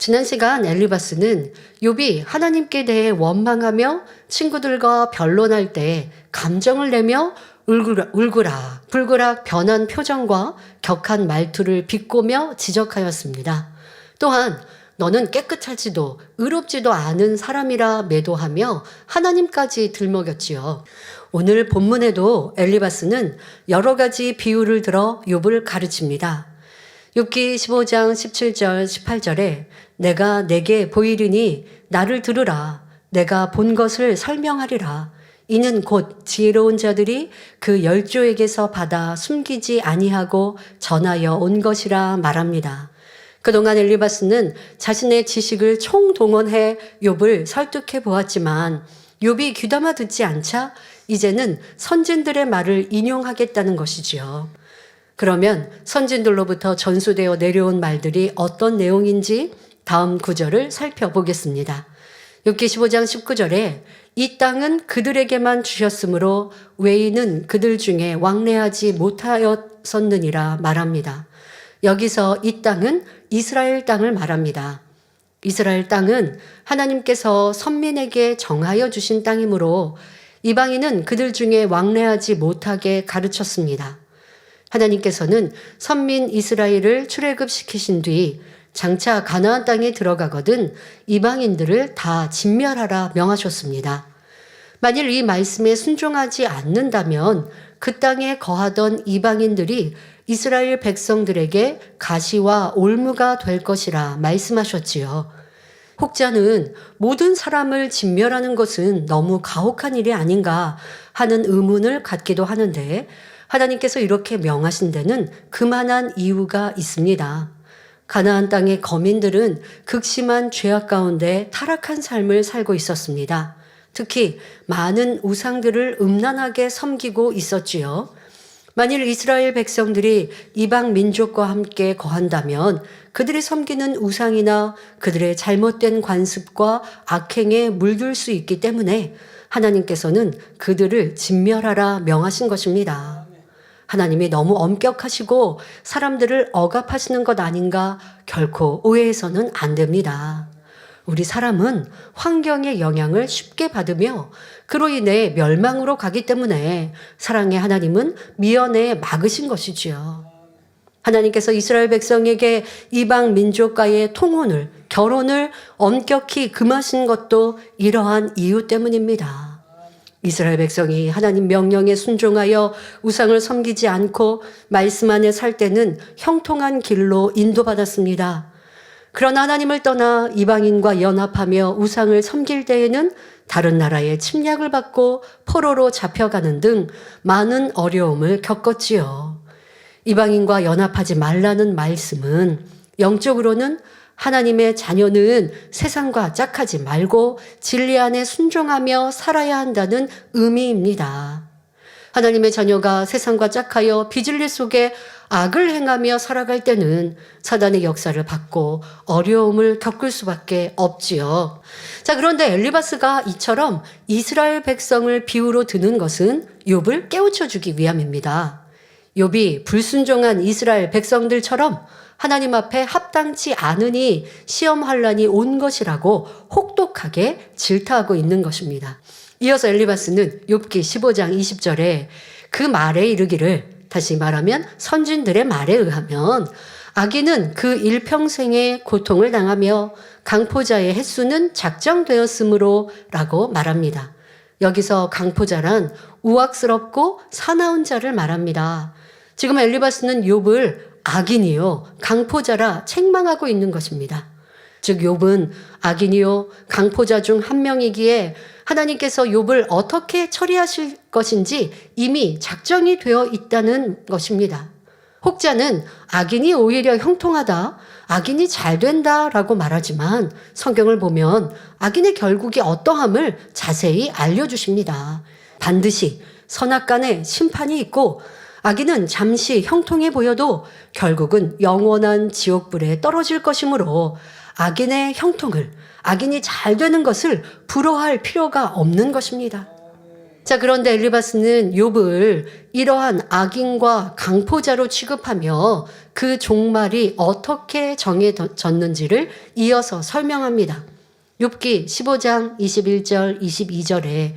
지난 시간 엘리바스는 욥이 하나님께 대해 원망하며 친구들과 변론할 때 감정을 내며 울그락 변한 표정과 격한 말투를 비꼬며 지적하였습니다. 또한 너는 깨끗하지도 의롭지도 않은 사람이라 매도하며 하나님까지 들먹였지요. 오늘 본문에도 엘리바스는 여러 가지 비유를 들어 욥을 가르칩니다. 욥기 15장 17절 18절에 내가 내게 보이리니 나를 들으라. 내가 본 것을 설명하리라. 이는 곧 지혜로운 자들이 그 열조에게서 받아 숨기지 아니하고 전하여 온 것이라 말합니다. 그동안 엘리바스는 자신의 지식을 총동원해 욥을 설득해 보았지만 욥이 귀담아 듣지 않자 이제는 선진들의 말을 인용하겠다는 것이지요. 그러면 선진들로부터 전수되어 내려온 말들이 어떤 내용인지 다음 구절을 살펴보겠습니다. 욥기 15장 19절에 이 땅은 그들에게만 주셨으므로 외인은 그들 중에 왕래하지 못하였었느니라 말합니다. 여기서 이 땅은 이스라엘 땅을 말합니다. 이스라엘 땅은 하나님께서 선민에게 정하여 주신 땅이므로 이방인은 그들 중에 왕래하지 못하게 가르쳤습니다. 하나님께서는 선민 이스라엘을 출애굽시키신 뒤 장차 가나안 땅에 들어가거든 이방인들을 다 진멸하라 명하셨습니다. 만일 이 말씀에 순종하지 않는다면 그 땅에 거하던 이방인들이 이스라엘 백성들에게 가시와 올무가 될 것이라 말씀하셨지요. 혹자는 모든 사람을 진멸하는 것은 너무 가혹한 일이 아닌가 하는 의문을 갖기도 하는데 하나님께서 이렇게 명하신 데는 그만한 이유가 있습니다. 가나안 땅의 거민들은 극심한 죄악 가운데 타락한 삶을 살고 있었습니다. 특히 많은 우상들을 음란하게 섬기고 있었지요. 만일 이스라엘 백성들이 이방 민족과 함께 거한다면 그들이 섬기는 우상이나 그들의 잘못된 관습과 악행에 물들 수 있기 때문에 하나님께서는 그들을 진멸하라 명하신 것입니다. 하나님이 너무 엄격하시고 사람들을 억압하시는 것 아닌가 결코 오해해서는 안 됩니다. 우리 사람은 환경의 영향을 쉽게 받으며 그로 인해 멸망으로 가기 때문에 사랑의 하나님은 미연에 막으신 것이지요. 하나님께서 이스라엘 백성에게 이방 민족과의 통혼을, 결혼을 엄격히 금하신 것도 이러한 이유 때문입니다. 이스라엘 백성이 하나님 명령에 순종하여 우상을 섬기지 않고 말씀 안에 살 때는 형통한 길로 인도받았습니다. 그러나 하나님을 떠나 이방인과 연합하며 우상을 섬길 때에는 다른 나라의 침략을 받고 포로로 잡혀가는 등 많은 어려움을 겪었지요. 이방인과 연합하지 말라는 말씀은 영적으로는 하나님의 자녀는 세상과 짝하지 말고 진리 안에 순종하며 살아야 한다는 의미입니다. 하나님의 자녀가 세상과 짝하여 비진리 속에 악을 행하며 살아갈 때는 사단의 역사를 받고 어려움을 겪을 수밖에 없지요. 자, 그런데 엘리바스가 이처럼 이스라엘 백성을 비유로 드는 것은 욥을 깨우쳐 주기 위함입니다. 욥이 불순종한 이스라엘 백성들처럼 하나님 앞에 합당치 않으니 시험 환란이 온 것이라고 혹독하게 질타하고 있는 것입니다. 이어서 엘리바스는 욥기 15장 20절에 그 말에 이르기를, 다시 말하면 선진들의 말에 의하면 악인은 그 일평생의 고통을 당하며 강포자의 횟수는 작정되었으므로 라고 말합니다. 여기서 강포자란 우악스럽고 사나운 자를 말합니다. 지금 엘리바스는 욥을 악인이요 강포자라 책망하고 있는 것입니다. 즉 욥은 악인이요 강포자 중 한 명이기에 하나님께서 욥을 어떻게 처리하실 것인지 이미 작정이 되어 있다는 것입니다. 혹자는 악인이 오히려 형통하다, 악인이 잘 된다라고 말하지만 성경을 보면 악인의 결국이 어떠함을 자세히 알려주십니다. 반드시 선악간에 심판이 있고 악인은 잠시 형통해 보여도 결국은 영원한 지옥불에 떨어질 것이므로 악인의 형통을, 악인이 잘 되는 것을 부러워할 필요가 없는 것입니다. 자, 그런데 엘리바스는 욥을 이러한 악인과 강포자로 취급하며 그 종말이 어떻게 정해졌는지를 이어서 설명합니다. 욥기 15장 21절 22절에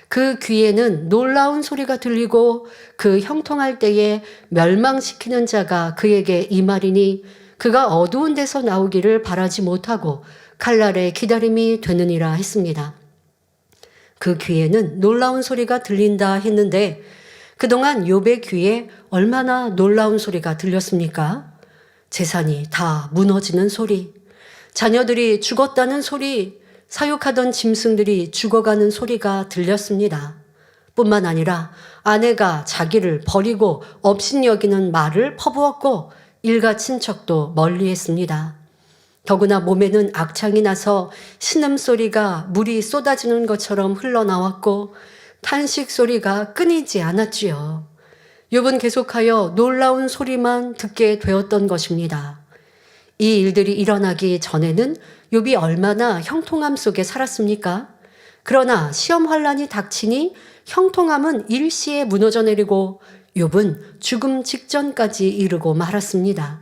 그 귀에는 놀라운 소리가 들리고 그 형통할 때에 멸망시키는 자가 그에게 임하리니 그가 어두운 데서 나오기를 바라지 못하고 칼날의 기다림이 되느니라 했습니다. 그 귀에는 놀라운 소리가 들린다 했는데 그동안 욥의 귀에 얼마나 놀라운 소리가 들렸습니까? 재산이 다 무너지는 소리, 자녀들이 죽었다는 소리, 사육하던 짐승들이 죽어가는 소리가 들렸습니다. 뿐만 아니라 아내가 자기를 버리고 업신여기는 말을 퍼부었고 일가 친척도 멀리했습니다. 더구나 몸에는 악창이 나서 신음소리가 물이 쏟아지는 것처럼 흘러나왔고 탄식 소리가 끊이지 않았지요. 욥은 계속하여 놀라운 소리만 듣게 되었던 것입니다. 이 일들이 일어나기 전에는 욥이 얼마나 형통함 속에 살았습니까? 그러나 시험 환란이 닥치니 형통함은 일시에 무너져 내리고 욥은 죽음 직전까지 이르고 말았습니다.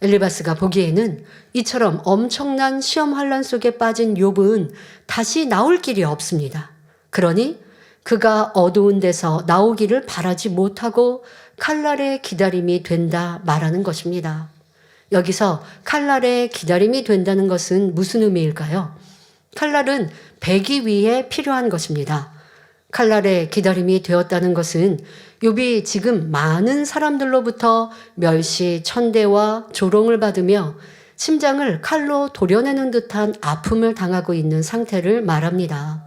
엘리바스가 보기에는 이처럼 엄청난 시험 환란 속에 빠진 욥은 다시 나올 길이 없습니다. 그러니 그가 어두운 데서 나오기를 바라지 못하고 칼날의 기다림이 된다 말하는 것입니다. 여기서 칼날의 기다림이 된다는 것은 무슨 의미일까요? 칼날은 베기 위해 필요한 것입니다. 칼날의 기다림이 되었다는 것은 욥이 지금 많은 사람들로부터 멸시, 천대와 조롱을 받으며 심장을 칼로 도려내는 듯한 아픔을 당하고 있는 상태를 말합니다.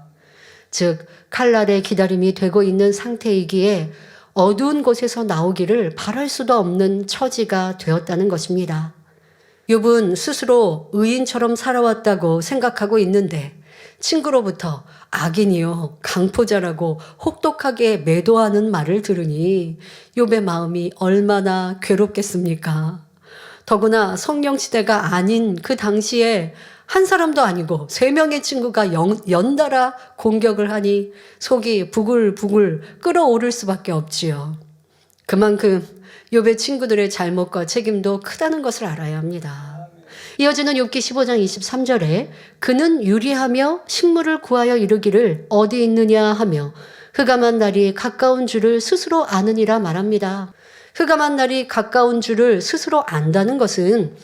즉 칼날의 기다림이 되고 있는 상태이기에 어두운 곳에서 나오기를 바랄 수도 없는 처지가 되었다는 것입니다. 욥은 스스로 의인처럼 살아왔다고 생각하고 있는데 친구로부터 악인이요 강포자라고 혹독하게 매도하는 말을 들으니 욥의 마음이 얼마나 괴롭겠습니까? 더구나 성령시대가 아닌 그 당시에 한 사람도 아니고 3명의 친구가 연달아 공격을 하니 속이 부글부글 끓어오를 수밖에 없지요. 그만큼 욥의 친구들의 잘못과 책임도 크다는 것을 알아야 합니다. 이어지는 욥기 15장 23절에 그는 유리하며 식물을 구하여 이르기를 어디 있느냐 하며 흑암한 날이 가까운 줄을 스스로 아느니라 말합니다. 흑암한 날이 가까운 줄을 스스로 안다는 것은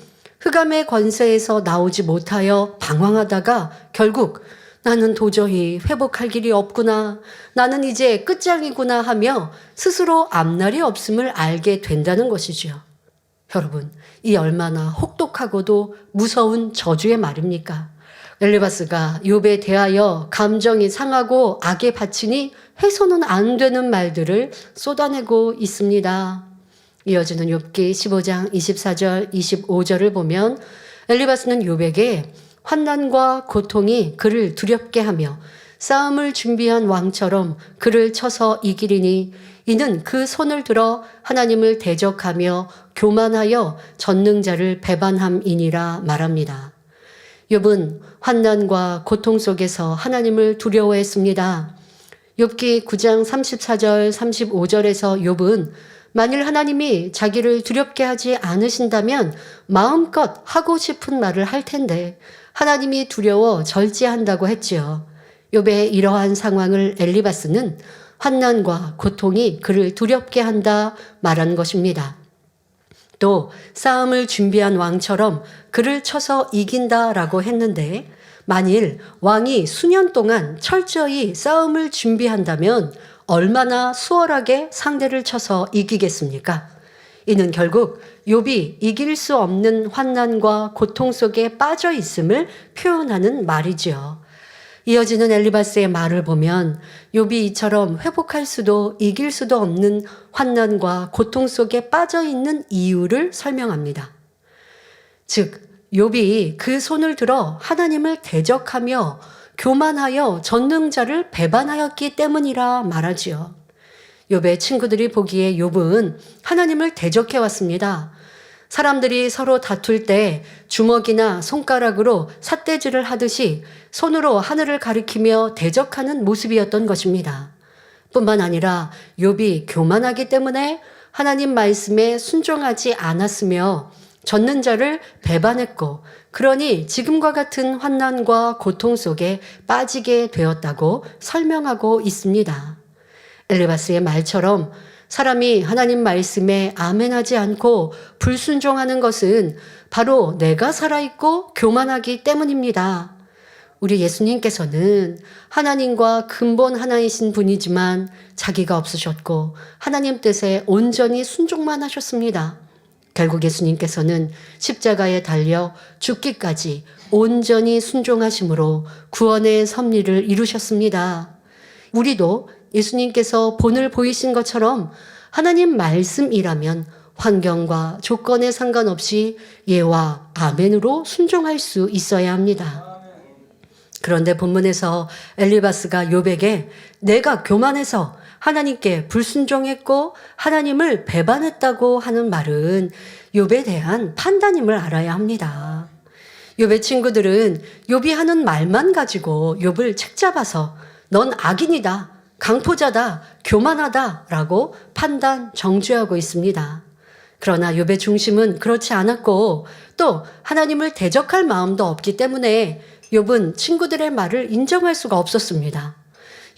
흑암의 권세에서 나오지 못하여 방황하다가 결국 나는 도저히 회복할 길이 없구나, 나는 이제 끝장이구나 하며 스스로 앞날이 없음을 알게 된다는 것이지요. 여러분, 이 얼마나 혹독하고도 무서운 저주의 말입니까? 엘리바스가 욥에 대하여 감정이 상하고 악에 바치니 해서는 안 되는 말들을 쏟아내고 있습니다. 이어지는 욥기 15장 24절 25절을 보면 엘리바스는 욥에게 환난과 고통이 그를 두렵게 하며 싸움을 준비한 왕처럼 그를 쳐서 이기리니 이는 그 손을 들어 하나님을 대적하며 교만하여 전능자를 배반함이니라 말합니다. 욥은 환난과 고통 속에서 하나님을 두려워했습니다. 욥기 9장 34절 35절에서 욥은 만일 하나님이 자기를 두렵게 하지 않으신다면 마음껏 하고 싶은 말을 할 텐데 하나님이 두려워 절제한다고 했지요. 욥의 이러한 상황을 엘리바스는 환난과 고통이 그를 두렵게 한다 말한 것입니다. 또 싸움을 준비한 왕처럼 그를 쳐서 이긴다라고 했는데 만일 왕이 수년 동안 철저히 싸움을 준비한다면 얼마나 수월하게 상대를 쳐서 이기겠습니까? 이는 결국 욥이 이길 수 없는 환난과 고통 속에 빠져 있음을 표현하는 말이지요. 이어지는 엘리바스의 말을 보면 욥이 이처럼 회복할 수도 이길 수도 없는 환난과 고통 속에 빠져 있는 이유를 설명합니다. 즉 욥이 그 손을 들어 하나님을 대적하며 교만하여 전능자를 배반하였기 때문이라 말하지요. 욥의 친구들이 보기에 욥은 하나님을 대적해 왔습니다. 사람들이 서로 다툴 때 주먹이나 손가락으로 삿대질을 하듯이 손으로 하늘을 가리키며 대적하는 모습이었던 것입니다. 뿐만 아니라 욥이 교만하기 때문에 하나님 말씀에 순종하지 않았으며 젖는 자를 배반했고 그러니 지금과 같은 환난과 고통 속에 빠지게 되었다고 설명하고 있습니다. 엘리바스의 말처럼 사람이 하나님 말씀에 아멘하지 않고 불순종하는 것은 바로 내가 살아있고 교만하기 때문입니다. 우리 예수님께서는 하나님과 근본 하나이신 분이지만 자기가 없으셨고 하나님 뜻에 온전히 순종만 하셨습니다. 결국 예수님께서는 십자가에 달려 죽기까지 온전히 순종하심으로 구원의 섭리를 이루셨습니다. 우리도 예수님께서 본을 보이신 것처럼 하나님 말씀이라면 환경과 조건에 상관없이 예와 아멘으로 순종할 수 있어야 합니다. 그런데 본문에서 엘리바스가 욥에게 내가 교만해서 하나님께 불순종했고 하나님을 배반했다고 하는 말은 욥에 대한 판단임을 알아야 합니다. 욥의 친구들은 욥이 하는 말만 가지고 욥을 책잡아서 넌 악인이다, 강포자다, 교만하다라고 판단, 정죄하고 있습니다. 그러나 욥의 중심은 그렇지 않았고 또 하나님을 대적할 마음도 없기 때문에 욥은 친구들의 말을 인정할 수가 없었습니다.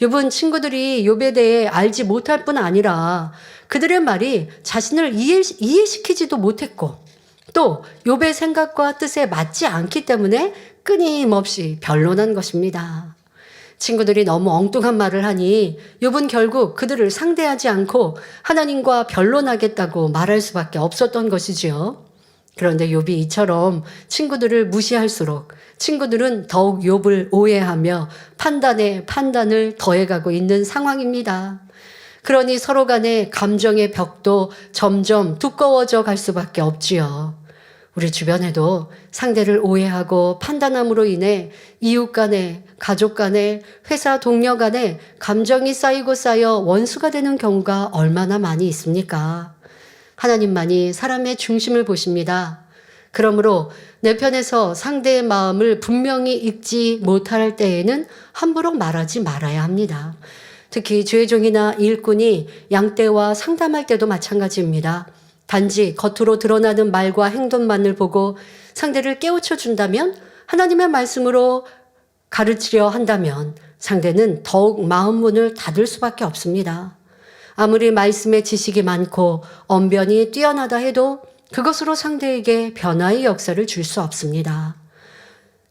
욥은 친구들이 욥에 대해 알지 못할 뿐 아니라 그들의 말이 자신을 이해시키지도 못했고 또 욥의 생각과 뜻에 맞지 않기 때문에 끊임없이 변론한 것입니다. 친구들이 너무 엉뚱한 말을 하니 욥은 결국 그들을 상대하지 않고 하나님과 변론하겠다고 말할 수밖에 없었던 것이지요. 그런데 욥이 이처럼 친구들을 무시할수록 친구들은 더욱 욥을 오해하며 판단에 판단을 더해가고 있는 상황입니다. 그러니 서로 간의 감정의 벽도 점점 두꺼워져 갈 수밖에 없지요. 우리 주변에도 상대를 오해하고 판단함으로 인해 이웃 간에, 가족 간에, 회사 동료 간에 감정이 쌓이고 쌓여 원수가 되는 경우가 얼마나 많이 있습니까? 하나님만이 사람의 중심을 보십니다. 그러므로 내 편에서 상대의 마음을 분명히 읽지 못할 때에는 함부로 말하지 말아야 합니다. 특히 주의종이나 일꾼이 양떼와 상담할 때도 마찬가지입니다. 단지 겉으로 드러나는 말과 행동만을 보고 상대를 깨우쳐 준다면, 하나님의 말씀으로 가르치려 한다면 상대는 더욱 마음 문을 닫을 수밖에 없습니다. 아무리 말씀의 지식이 많고 언변이 뛰어나다 해도 그것으로 상대에게 변화의 역사를 줄 수 없습니다.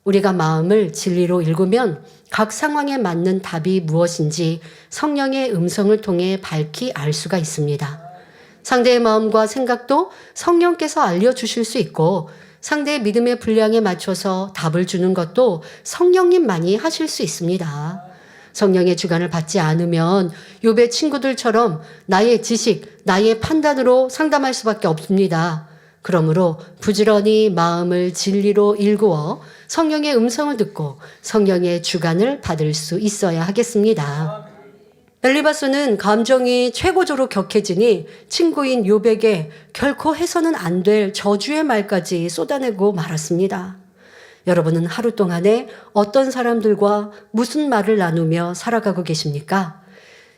우리가 마음을 진리로 읽으면 각 상황에 맞는 답이 무엇인지 성령의 음성을 통해 밝히 알 수가 있습니다. 상대의 마음과 생각도 성령께서 알려주실 수 있고 상대의 믿음의 분량에 맞춰서 답을 주는 것도 성령님만이 하실 수 있습니다. 성령의 주관을 받지 않으면 욥의 친구들처럼 나의 지식, 나의 판단으로 상담할 수밖에 없습니다. 그러므로 부지런히 마음을 진리로 일구어 성령의 음성을 듣고 성령의 주관을 받을 수 있어야 하겠습니다. 엘리바스는 감정이 최고조로 격해지니 친구인 욥에게 결코 해서는 안 될 저주의 말까지 쏟아내고 말았습니다. 여러분은 하루 동안에 어떤 사람들과 무슨 말을 나누며 살아가고 계십니까?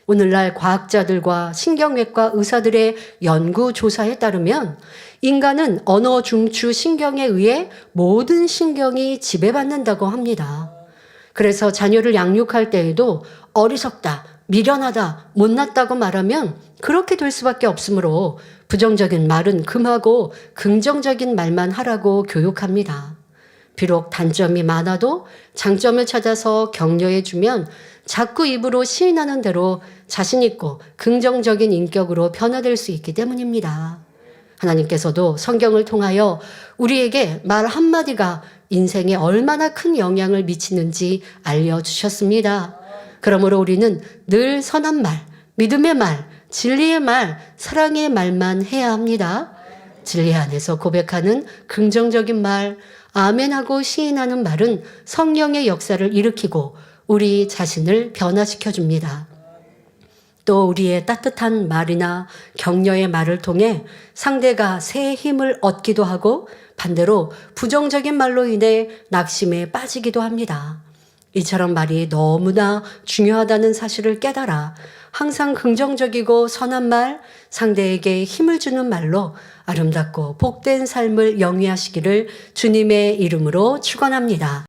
오늘날 과학자들과 신경외과 의사들의 연구조사에 따르면 인간은 언어 중추 신경에 의해 모든 신경이 지배받는다고 합니다. 그래서 자녀를 양육할 때에도 어리석다, 미련하다, 못났다고 말하면 그렇게 될 수밖에 없으므로 부정적인 말은 금하고 긍정적인 말만 하라고 교육합니다. 비록 단점이 많아도 장점을 찾아서 격려해주면 자꾸 입으로 시인하는 대로 자신 있고 긍정적인 인격으로 변화될 수 있기 때문입니다. 하나님께서도 성경을 통하여 우리에게 말 한마디가 인생에 얼마나 큰 영향을 미치는지 알려주셨습니다. 그러므로 우리는 늘 선한 말, 믿음의 말, 진리의 말, 사랑의 말만 해야 합니다. 진리 안에서 고백하는 긍정적인 말, 아멘하고 시인하는 말은 성령의 역사를 일으키고 우리 자신을 변화시켜 줍니다. 또 우리의 따뜻한 말이나 격려의 말을 통해 상대가 새 힘을 얻기도 하고 반대로 부정적인 말로 인해 낙심에 빠지기도 합니다. 이처럼 말이 너무나 중요하다는 사실을 깨달아 항상 긍정적이고 선한 말, 상대에게 힘을 주는 말로 아름답고 복된 삶을 영위하시기를 주님의 이름으로 축원합니다.